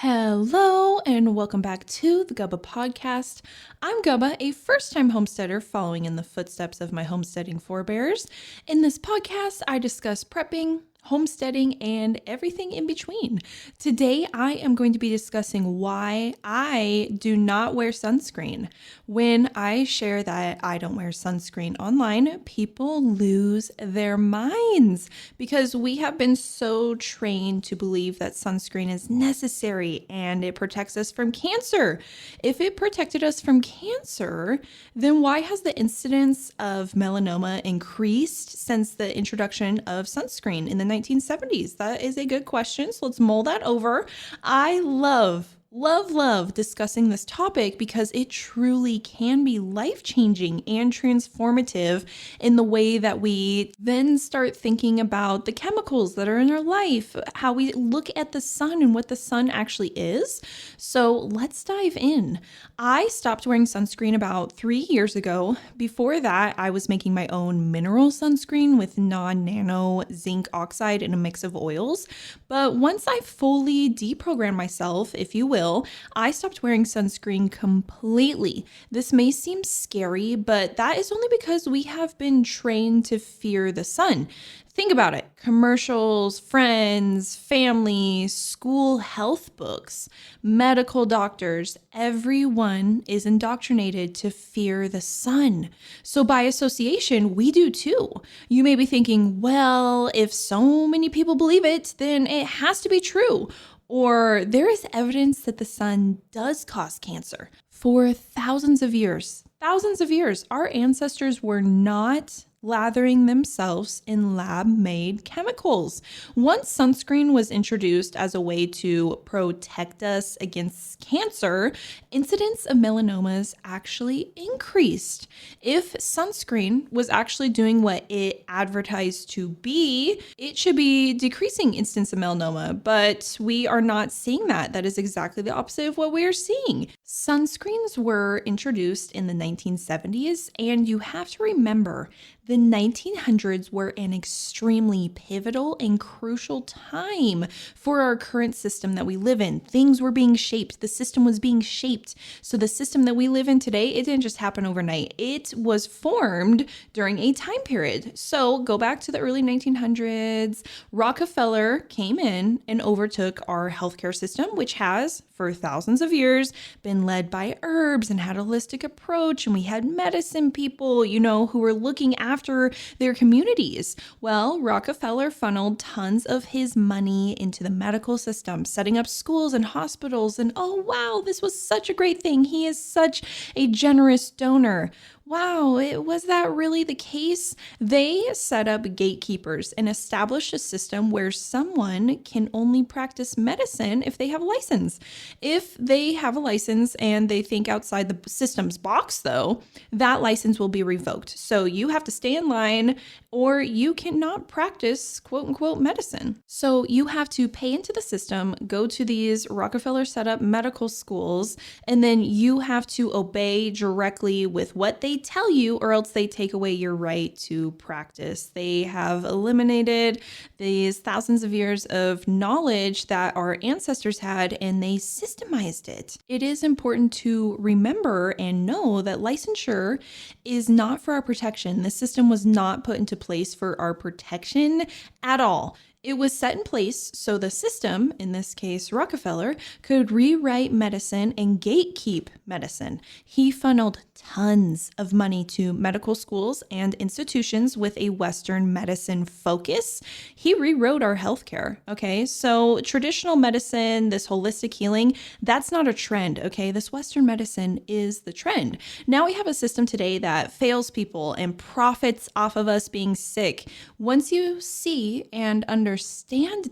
Hello and welcome back to the Gubba Podcast. I'm Gubba, a first-time homesteader following in the footsteps of my homesteading forebears. In this podcast, I discuss prepping, homesteading, and everything in between. Today, I am going to be discussing why I do not wear sunscreen. When I share that I don't wear sunscreen online, people lose their minds because we have been so trained to believe that sunscreen is necessary and it protects us from cancer. If it protected us from cancer, then why has the incidence of melanoma increased since the introduction of sunscreen in the 1970s? That is a good question. So let's mull that over. I love discussing this topic because it truly can be life-changing and transformative in the way that we then start thinking about the chemicals that are in our life, how we look at the sun and what the sun actually is. So let's dive in. I stopped wearing sunscreen about 3 years ago. Before that, I was making my own mineral sunscreen with non-nano zinc oxide and a mix of oils. But once I fully deprogrammed myself, if you will, I stopped wearing sunscreen completely. This may seem scary, but that is only because we have been trained to fear the sun. Think about it. Commercials, friends, family, school health books, medical doctors, everyone is indoctrinated to fear the sun. So by association, we do too. You may be thinking, well, if so many people believe it, then it has to be true. Or there is evidence that the sun does cause cancer. For thousands of years, our ancestors were not lathering themselves in lab-made chemicals. Once sunscreen was introduced as a way to protect us against cancer, incidence of melanomas actually increased. If sunscreen was actually doing what it advertised to be, it should be decreasing incidence of melanoma, but we are not seeing that. That is exactly the opposite of what we are seeing. Sunscreens were introduced in the 1970s, and you have to remember the 1900s were an extremely pivotal and crucial time for our current system that we live in. Things were being shaped. The system was being shaped. So the system that we live in today, it didn't just happen overnight. It was formed during a time period. So go back to the early 1900s. Rockefeller came in and overtook our healthcare system, which has, for thousands of years, been led by herbs and had a holistic approach. And we had medicine people, who were looking after their communities. Well, Rockefeller funneled tons of his money into the medical system, setting up schools and hospitals. And oh, wow, this was such a great thing. He is such a generous donor. Wow, was that really the case? They set up gatekeepers and established a system where someone can only practice medicine if they have a license. If they have a license and they think outside the system's box, though, that license will be revoked. So you have to stay in line or you cannot practice quote unquote medicine. So you have to pay into the system, go to these Rockefeller set up medical schools, and then you have to obey directly with what they tell you, or else they take away your right to practice. They have eliminated these thousands of years of knowledge that our ancestors had, and they systemized it. It is important to remember and know that licensure is not for our protection. The system was not put into place for our protection at all. It was set in place so the system, in this case Rockefeller, could rewrite medicine and gatekeep medicine. He funneled tons of money to medical schools and institutions with a Western medicine focus. He rewrote our healthcare, okay? So traditional medicine, this holistic healing, that's not a trend, okay? This Western medicine is the trend. Now we have a system today that fails people and profits off of us being sick. Once you see and understand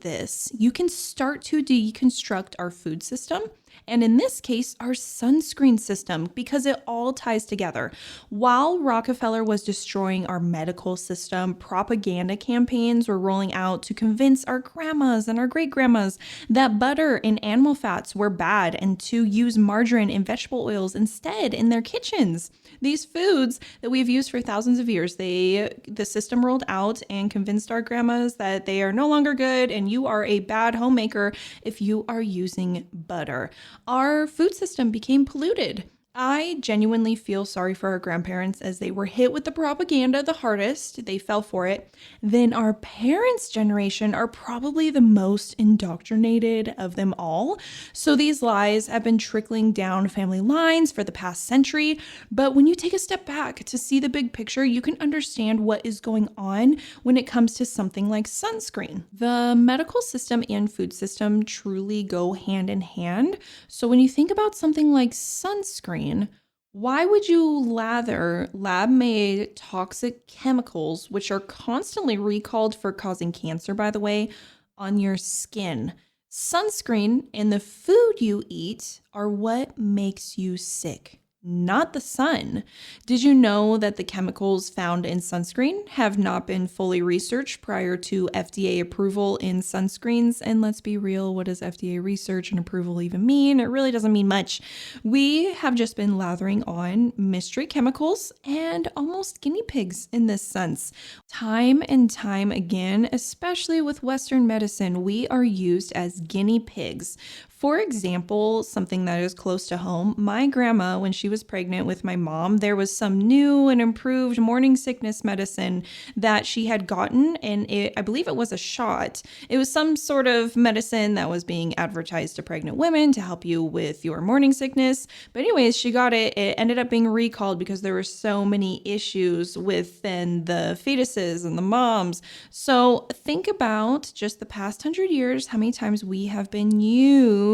this, you can start to deconstruct our food system. And in this case, our sunscreen system, because it all ties together. While Rockefeller was destroying our medical system, propaganda campaigns were rolling out to convince our grandmas and our great grandmas that butter and animal fats were bad and to use margarine and vegetable oils instead in their kitchens. These foods that we've used for thousands of years, the system rolled out and convinced our grandmas that they are no no longer good, and you are a bad homemaker if you are using butter. Our food system became polluted. I genuinely feel sorry for our grandparents as they were hit with the propaganda the hardest. They fell for it. Then our parents' generation are probably the most indoctrinated of them all. So these lies have been trickling down family lines for the past century. But when you take a step back to see the big picture, you can understand what is going on when it comes to something like sunscreen. The medical system and food system truly go hand in hand. So when you think about something like sunscreen, why would you lather lab-made toxic chemicals, which are constantly recalled for causing cancer, by the way, on your skin? Sunscreen and the food you eat are what makes you sick, not the sun. Did you know that the chemicals found in sunscreen have not been fully researched prior to FDA approval in sunscreens? And let's be real, what does FDA research and approval even mean? It really doesn't mean much. We have just been lathering on mystery chemicals and almost guinea pigs in this sense. Time and time again, especially with Western medicine, we are used as guinea pigs. For example, something that is close to home, my grandma, when she was pregnant with my mom, there was some new and improved morning sickness medicine that she had gotten, and I believe it was a shot. It was some sort of medicine that was being advertised to pregnant women to help you with your morning sickness. But anyways, she got it. It ended up being recalled because there were so many issues within the fetuses and the moms. So think about just the past 100 years, how many times we have been used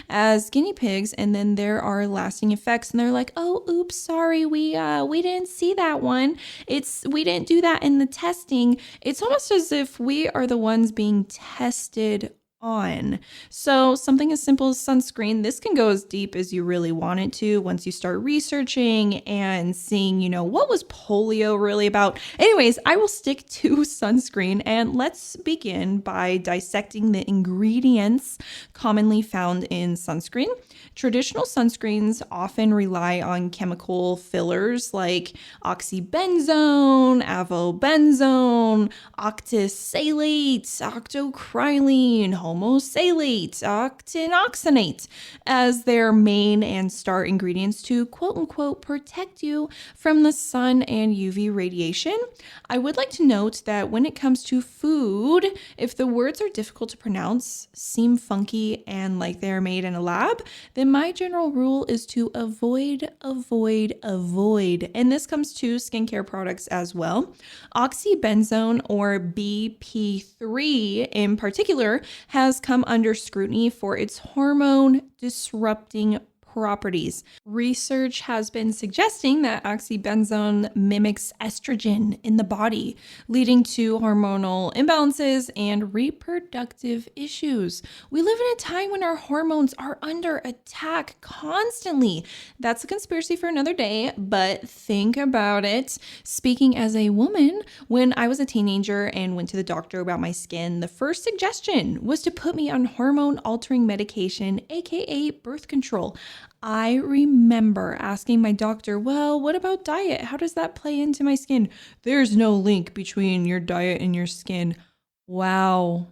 as guinea pigs, and then there are lasting effects, and they're like, oh, oops, sorry, we didn't see that one. We didn't do that in the testing. It's almost as if we are the ones being tested on. So something as simple as sunscreen, this can go as deep as you really want it to once you start researching and seeing, what was polio really about? Anyways, I will stick to sunscreen, and let's begin by dissecting the ingredients commonly found in sunscreen. Traditional sunscreens often rely on chemical fillers like oxybenzone, avobenzone, octisalate, octocrylene, homosalate, octinoxonate as their main and star ingredients to quote unquote protect you from the sun and UV radiation. I would like to note that when it comes to food, if the words are difficult to pronounce, seem funky, and like they're made in a lab, then my general rule is to avoid. And this comes to skincare products as well. Oxybenzone, or BP3 in particular, has come under scrutiny for its hormone disrupting properties. Research has been suggesting that oxybenzone mimics estrogen in the body, leading to hormonal imbalances and reproductive issues. We live in a time when our hormones are under attack constantly. That's a conspiracy for another day, but think about it. Speaking as a woman, when I was a teenager and went to the doctor about my skin, the first suggestion was to put me on hormone-altering medication, aka birth control. I remember asking my doctor, well, what about diet? How does that play into my skin? There's no link between your diet and your skin. Wow.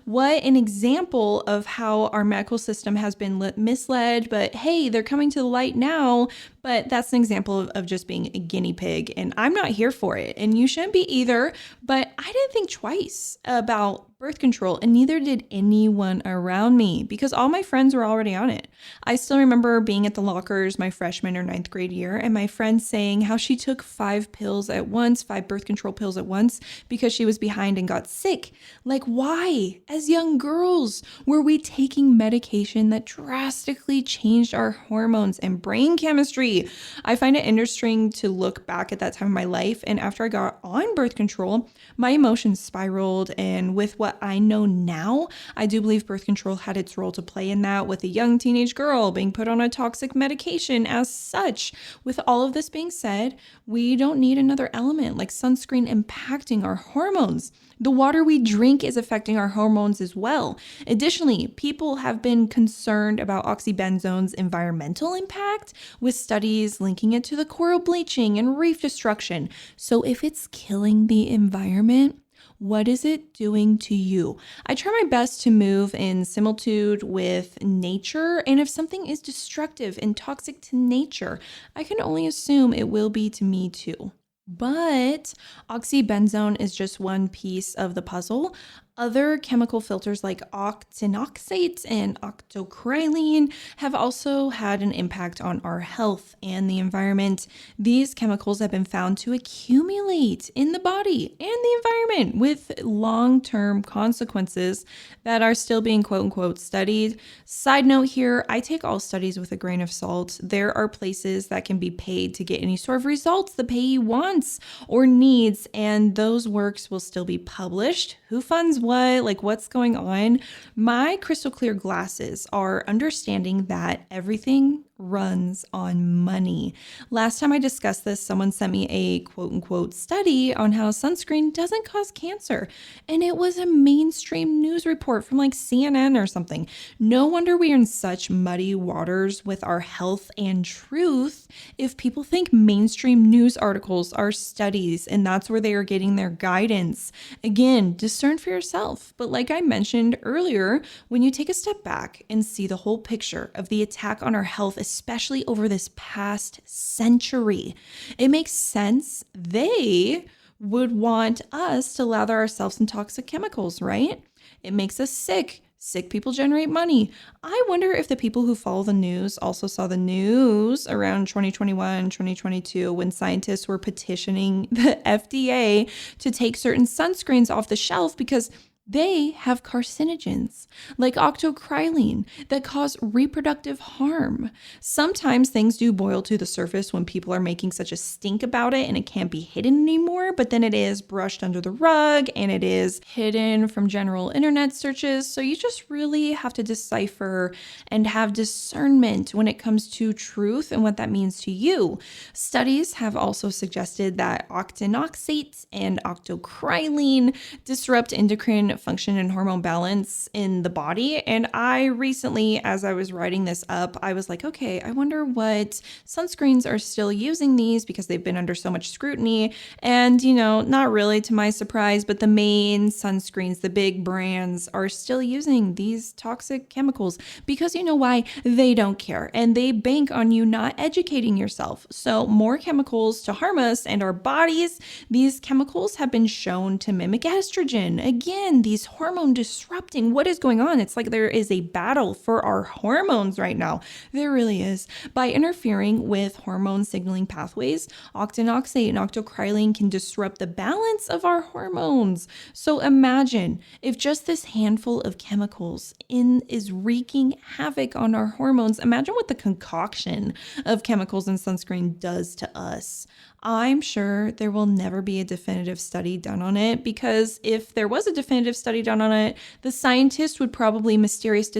What an example of how our medical system has been misled, but hey, they're coming to the light now. But that's an example of just being a guinea pig, and I'm not here for it, and you shouldn't be either. But I didn't think twice about birth control, and neither did anyone around me, because all my friends were already on it. I still remember being at the lockers my freshman or 9th grade year, and my friend saying how she took 5 birth control pills at once, because she was behind and got sick. Like, why? As young girls, were we taking medication that drastically changed our hormones and brain chemistry? I find it interesting to look back at that time of my life, and after I got on birth control, my emotions spiraled, and with what I know now, I do believe birth control had its role to play in that, with a young teenage girl being put on a toxic medication as such. With all of this being said, we don't need another element like sunscreen impacting our hormones. The water we drink is affecting our hormones as well. Additionally, people have been concerned about oxybenzone's environmental impact, with studies linking it to the coral bleaching and reef destruction. So if it's killing the environment, What is it doing to you? I try my best to move in similitude with nature, and if something is destructive and toxic to nature, I can only assume it will be to me too. But oxybenzone is just one piece of the puzzle. Other chemical filters like octinoxate and octocrylene have also had an impact on our health and the environment. These chemicals have been found to accumulate in the body and the environment with long-term consequences that are still being quote unquote studied. Side note here, I take all studies with a grain of salt. There are places that can be paid to get any sort of results the payee wants or needs, and those works will still be published. Who funds what? Like, what's going on? My crystal clear glasses are understanding that everything runs on money. Last time I discussed this, someone sent me a quote unquote study on how sunscreen doesn't cause cancer. And it was a mainstream news report from like CNN or something. No wonder we are in such muddy waters with our health and truth if people think mainstream news articles are studies and that's where they are getting their guidance. Again, discern for yourself. But like I mentioned earlier, when you take a step back and see the whole picture of the attack on our health, especially over this past century, it makes sense they would want us to lather ourselves in toxic chemicals, right? It makes us sick. Sick people generate money. I wonder if the people who follow the news also saw the news around 2021, 2022, when scientists were petitioning the FDA to take certain sunscreens off the shelf because they have carcinogens like octocrylene that cause reproductive harm. Sometimes things do boil to the surface when people are making such a stink about it and it can't be hidden anymore, but then it is brushed under the rug and it is hidden from general internet searches. So you just really have to decipher and have discernment when it comes to truth and what that means to you. Studies have also suggested that octinoxate and octocrylene disrupt endocrine function and hormone balance in the body. And I recently, as I was writing this up, I was like, okay, I wonder what sunscreens are still using these because they've been under so much scrutiny. And, not really to my surprise, but the main sunscreens, the big brands are still using these toxic chemicals because you know why? They don't care and they bank on you not educating yourself. So more chemicals to harm us and our bodies. These chemicals have been shown to mimic estrogen. Again, these hormone disrupting. What is going on? It's like there is a battle for our hormones right now. There really is. By interfering with hormone signaling pathways, octinoxate and octocrylene can disrupt the balance of our hormones. So imagine if just this handful of chemicals is wreaking havoc on our hormones. Imagine what the concoction of chemicals in sunscreen does to us. I'm sure there will never be a definitive study done on it because if there was a definitive study done on it, the scientist would probably mysteriously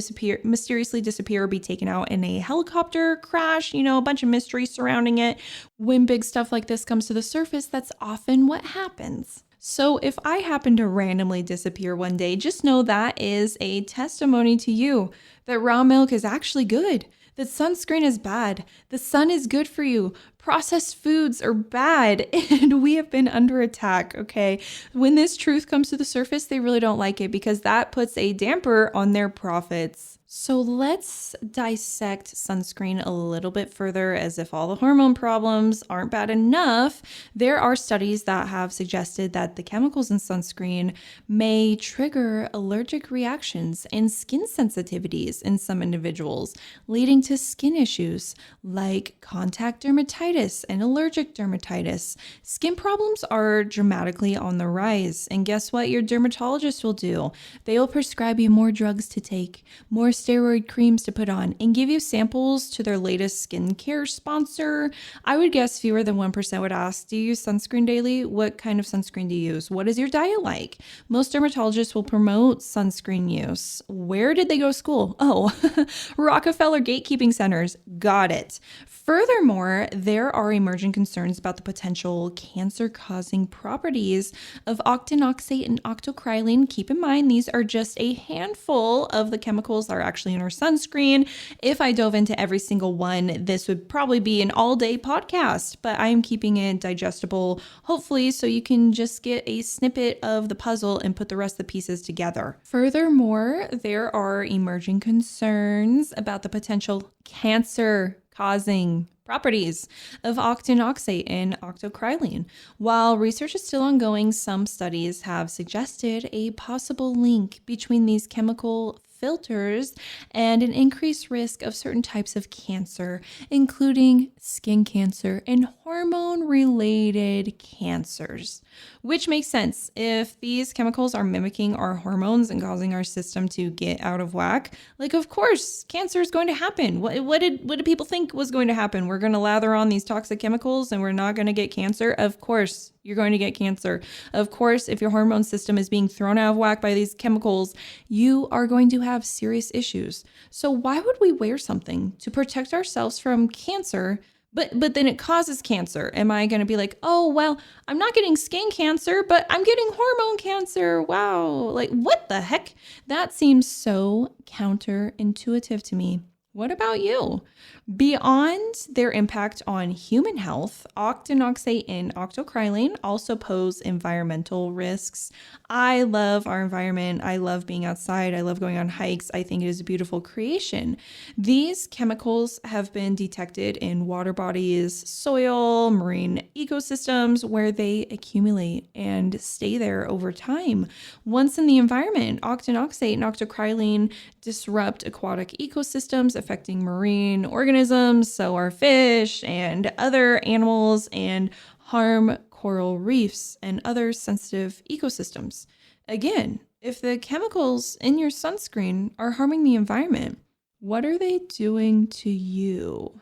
disappear or be taken out in a helicopter crash, a bunch of mystery surrounding it. When big stuff like this comes to the surface, that's often what happens. So if I happen to randomly disappear one day, just know that is a testimony to you that raw milk is actually good, that sunscreen is bad, the sun is good for you, processed foods are bad, and we have been under attack, okay? When this truth comes to the surface, they really don't like it because that puts a damper on their profits. So let's dissect sunscreen a little bit further as if all the hormone problems aren't bad enough. There are studies that have suggested that the chemicals in sunscreen may trigger allergic reactions and skin sensitivities in some individuals, leading to skin issues like contact dermatitis and allergic dermatitis. Skin problems are dramatically on the rise, and guess what your dermatologist will do? They will prescribe you more drugs to take, more steroid creams to put on, and give you samples to their latest skincare sponsor. I would guess fewer than 1% would ask, do you use sunscreen daily? What kind of sunscreen do you use? What is your diet like? Most dermatologists will promote sunscreen use. Where did they go to school? Oh, Rockefeller gatekeeping centers. Got it. Furthermore, there are emerging concerns about the potential cancer-causing properties of octinoxate and octocrylene. Keep in mind, these are just a handful of the chemicals that are actually in our sunscreen. If I dove into every single one, this would probably be an all-day podcast, but I am keeping it digestible, hopefully, so you can just get a snippet of the puzzle and put the rest of the pieces together. Furthermore, there are emerging concerns about the potential cancer-causing properties of octinoxate and octocrylene. While research is still ongoing, some studies have suggested a possible link between these chemical filters and an increased risk of certain types of cancer, including skin cancer and hormone-related cancers, which makes sense. If these chemicals are mimicking our hormones and causing our system to get out of whack, like, of course, cancer is going to happen. What did people think was going to happen? We're going to lather on these toxic chemicals and we're not going to get cancer? Of course, you're going to get cancer. Of course, if your hormone system is being thrown out of whack by these chemicals, you are going to have serious issues. So why would we wear something to protect ourselves from cancer, but then it causes cancer? Am I going to be like, oh, well, I'm not getting skin cancer, but I'm getting hormone cancer. Wow. Like, what the heck? That seems so counterintuitive to me. What about you? Beyond their impact on human health, octinoxate and octocrylene also pose environmental risks. I love our environment. I love being outside. I love going on hikes. I think it is a beautiful creation. These chemicals have been detected in water bodies, soil, marine ecosystems, where they accumulate and stay there over time. Once in the environment, octinoxate and octocrylene disrupt aquatic ecosystems, affecting marine organisms, so our fish and other animals, and harm coral reefs and other sensitive ecosystems. Again, if the chemicals in your sunscreen are harming the environment, what are they doing to you?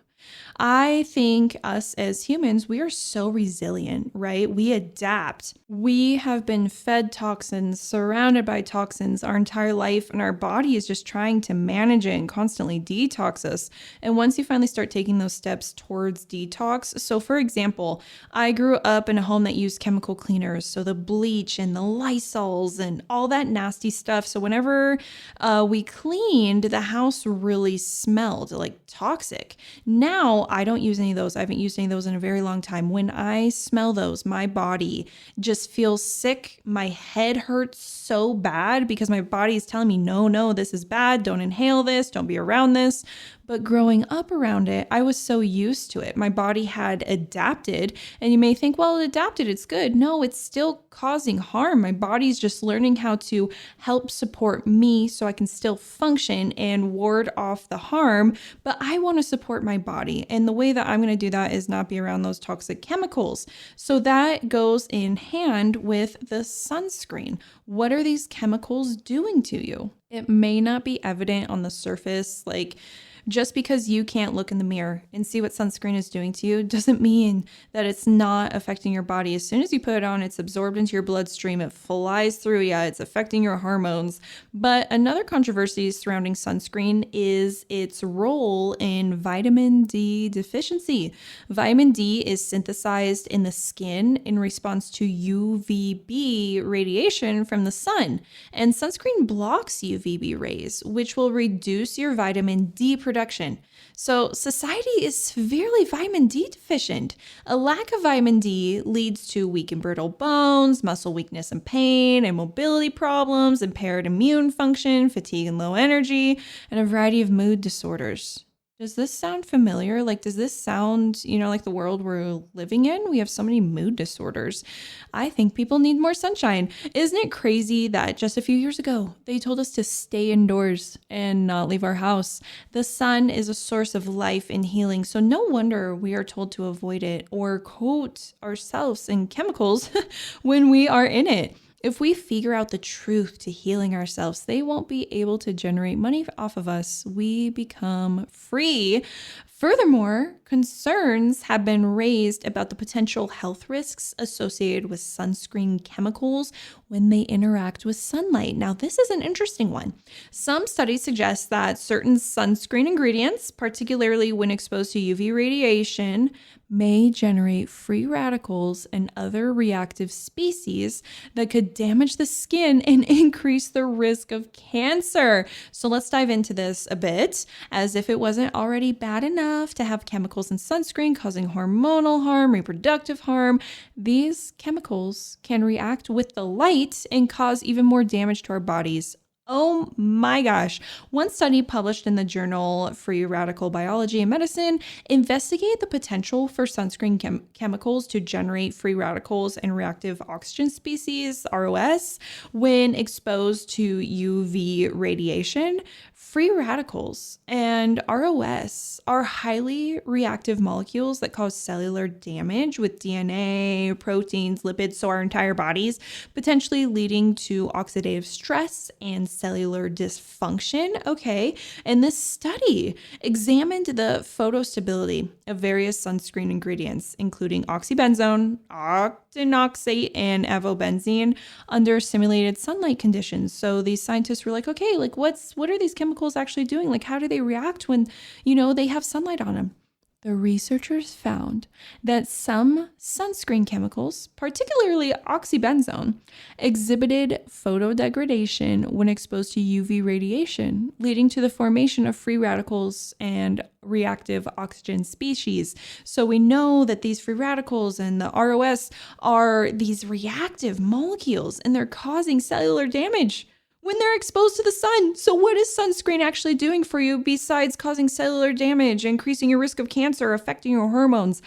I think us as humans, we are so resilient, right? We adapt. We have been fed toxins, surrounded by toxins our entire life, and our body is just trying to manage it and constantly detox us. And once you finally start taking those steps towards detox, so for example, I grew up in a home that used chemical cleaners, so the bleach and the Lysols and all that nasty stuff. So whenever we cleaned, the house really smelled like toxic. Now, I don't use any of those. I haven't used any of those in a very long time. When I smell those, my body just feels sick. My head hurts so bad because my body is telling me, no, this is bad. Don't inhale this. Don't be around this. But growing up around it, I was so used to it. My body had adapted. And you may think, well, it adapted, it's good. No, it's still causing harm. My body's just learning how to help support me so I can still function and ward off the harm. But I want to support my body. And the way that I'm going to do that is not be around those toxic chemicals. So that goes in hand with the sunscreen. What are these chemicals doing to you? It may not be evident on the surface, like, just because you can't look in the mirror and see what sunscreen is doing to you doesn't mean that it's not affecting your body. As soon as you put it on, it's absorbed into your bloodstream. It flies through. Yeah, it's affecting your hormones. But another controversy surrounding sunscreen is its role in vitamin D deficiency. Vitamin D is synthesized in the skin in response to UVB radiation from the sun. And sunscreen blocks UVB rays, which will reduce your vitamin D production. So society is severely vitamin D deficient. A lack of vitamin D leads to weak and brittle bones, muscle weakness and pain, and mobility problems, impaired immune function, fatigue and low energy, and a variety of mood disorders. Does this sound familiar? Like, does this sound, like the world we're living in? We have so many mood disorders. I think people need more sunshine. Isn't it crazy that just a few years ago, they told us to stay indoors and not leave our house? The sun is a source of life and healing, so no wonder we are told to avoid it or coat ourselves in chemicals when we are in it. If we figure out the truth to healing ourselves, they won't be able to generate money off of us. We become free. Furthermore, concerns have been raised about the potential health risks associated with sunscreen chemicals when they interact with sunlight. Now, this is an interesting one. Some studies suggest that certain sunscreen ingredients, particularly when exposed to UV radiation, may generate free radicals and other reactive species that could damage the skin and increase the risk of cancer. So let's dive into this a bit. As if it wasn't already bad enough to have chemicals in sunscreen causing hormonal harm, reproductive harm, these chemicals can react with the light and cause even more damage to our bodies. Oh my gosh. One study published in the journal Free Radical Biology and Medicine investigated the potential for sunscreen chemicals to generate free radicals and reactive oxygen species, ROS, when exposed to UV radiation. Free radicals and ROS are highly reactive molecules that cause cellular damage with DNA, proteins, lipids, so our entire bodies, potentially leading to oxidative stress and cellular dysfunction. Okay, and this study examined the photostability of various sunscreen ingredients, including oxybenzone, octinoxate, and avobenzene under simulated sunlight conditions. So these scientists were like, okay, like what are these chemicals actually doing? Like, how do they react when, they have sunlight on them? The researchers found that some sunscreen chemicals, particularly oxybenzone, exhibited photodegradation when exposed to UV radiation, leading to the formation of free radicals and reactive oxygen species. So we know that these free radicals and the ROS are these reactive molecules, and they're causing cellular damage when they're exposed to the sun. So what is sunscreen actually doing for you besides causing cellular damage, increasing your risk of cancer, affecting your hormones?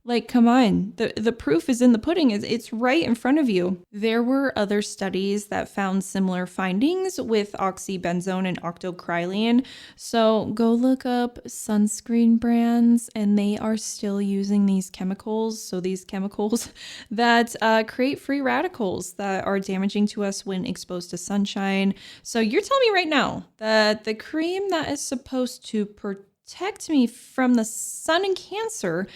Like, come on, the proof is in the pudding. It's right in front of you. There were other studies that found similar findings with oxybenzone and octocrylene. So go look up sunscreen brands, and they are still using these chemicals. So these chemicals that create free radicals that are damaging to us when exposed to sunshine. So you're telling me right now that the cream that is supposed to protect me from the sun and cancer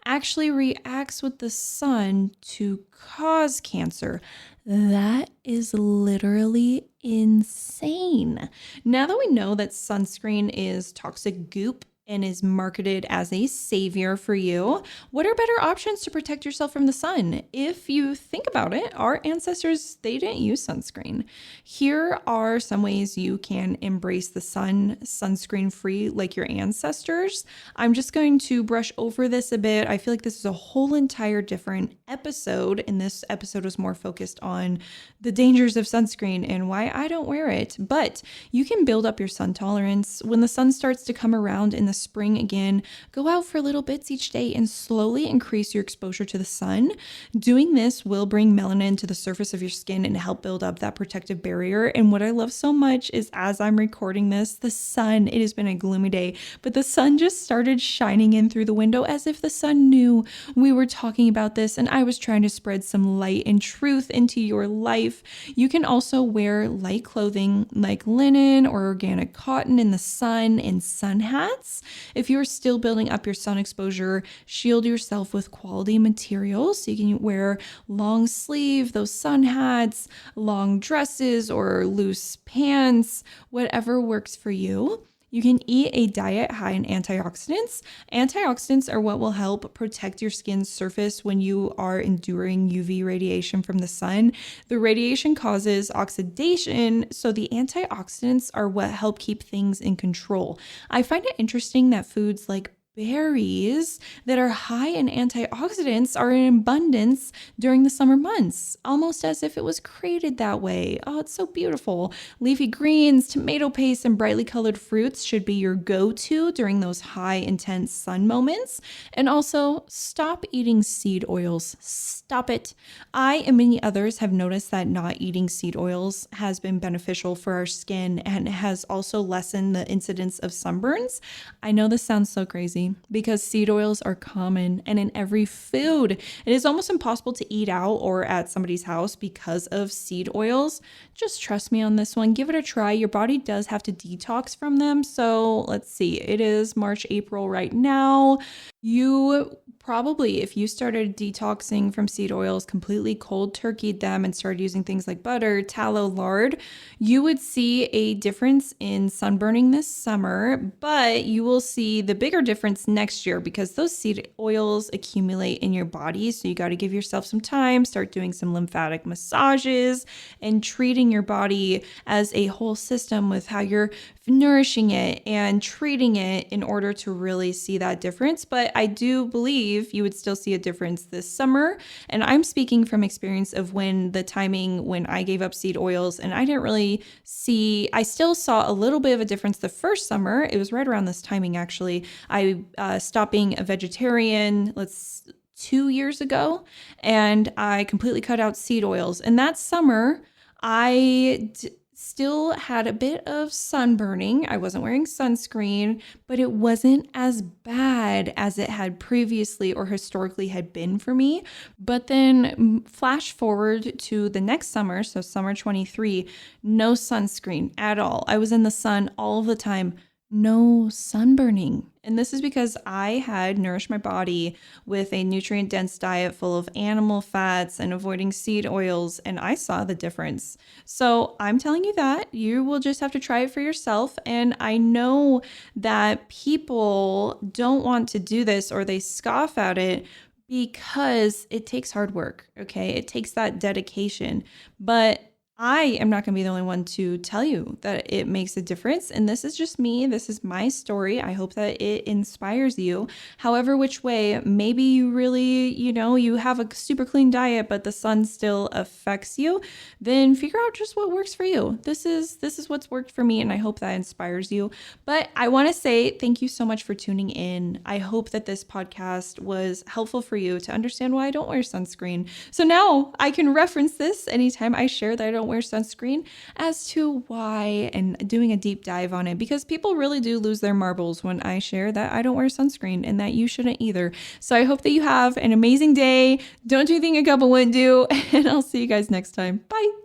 actually reacts with the sun to cause cancer. That is literally insane. Now that we know that sunscreen is toxic goop and is marketed as a savior for you, what are better options to protect yourself from the sun? If you think about it, our ancestors, they didn't use sunscreen. Here are some ways you can embrace the sun, sunscreen free like your ancestors. I'm just going to brush over this a bit. I feel like this is a whole entire different episode, and this episode was more focused on the dangers of sunscreen and why I don't wear it. But you can build up your sun tolerance. When the sun starts to come around in the spring again, go out for little bits each day and slowly increase your exposure to the sun. Doing this will bring melanin to the surface of your skin and help build up that protective barrier. And what I love so much is, as I'm recording this, the sun, it has been a gloomy day, but the sun just started shining in through the window as if the sun knew we were talking about this, and I was trying to spread some light and truth into your life. You can also wear light clothing like linen or organic cotton in the sun, and sun hats. If you're still building up your sun exposure, shield yourself with quality materials. So you can wear long sleeve, those sun hats, long dresses, or loose pants, whatever works for you. You can eat a diet high in antioxidants. Antioxidants are what will help protect your skin's surface when you are enduring UV radiation from the sun. The radiation causes oxidation, so the antioxidants are what help keep things in control. I find it interesting that foods like berries that are high in antioxidants are in abundance during the summer months, almost as if it was created that way. Oh, it's so beautiful. Leafy greens, tomato paste, and brightly colored fruits should be your go-to during those high intense sun moments. And also, stop eating seed oils. Stop it. I and many others have noticed that not eating seed oils has been beneficial for our skin and has also lessened the incidence of sunburns. I know this sounds so crazy, because seed oils are common and in every food. It is almost impossible to eat out or at somebody's house because of seed oils. Just trust me on this one. Give it a try. Your body does have to detox from them. So let's see. It is March, April right now. You probably, if you started detoxing from seed oils, completely cold turkeyed them and started using things like butter, tallow, lard, you would see a difference in sunburning this summer, but you will see the bigger difference next year because those seed oils accumulate in your body. So you got to give yourself some time, start doing some lymphatic massages and treating your body as a whole system with how you're nourishing it and treating it in order to really see that difference. But I do believe you would still see a difference this summer. And I'm speaking from experience of when the timing when I gave up seed oils, and I didn't really see, I still saw a little bit of a difference the first summer. It was right around this timing, actually. I stopped being a vegetarian, 2 years ago, and I completely cut out seed oils. And that summer, still had a bit of sunburning. I wasn't wearing sunscreen, but it wasn't as bad as it had previously or historically had been for me. But then flash forward to the next summer, so summer 23, no sunscreen at all. I was in the sun all the time, no sunburning. And this is because I had nourished my body with a nutrient dense diet full of animal fats and avoiding seed oils, and I saw the difference. So I'm telling you that you will just have to try it for yourself. And I know that people don't want to do this or they scoff at it because it takes hard work. Okay. It takes that dedication. But I am not going to be the only one to tell you that it makes a difference. And this is just me. This is my story. I hope that it inspires you. However, which way, maybe you really, you have a super clean diet, but the sun still affects you, then figure out just what works for you. This is what's worked for me. And I hope that inspires you. But I want to say thank you so much for tuning in. I hope that this podcast was helpful for you to understand why I don't wear sunscreen. So now I can reference this anytime I share that I don't wear sunscreen as to why and doing a deep dive on it, because people really do lose their marbles when I share that I don't wear sunscreen and that you shouldn't either. So I hope that you have an amazing day. Don't do anything a couple wouldn't do, and I'll see you guys next time. Bye.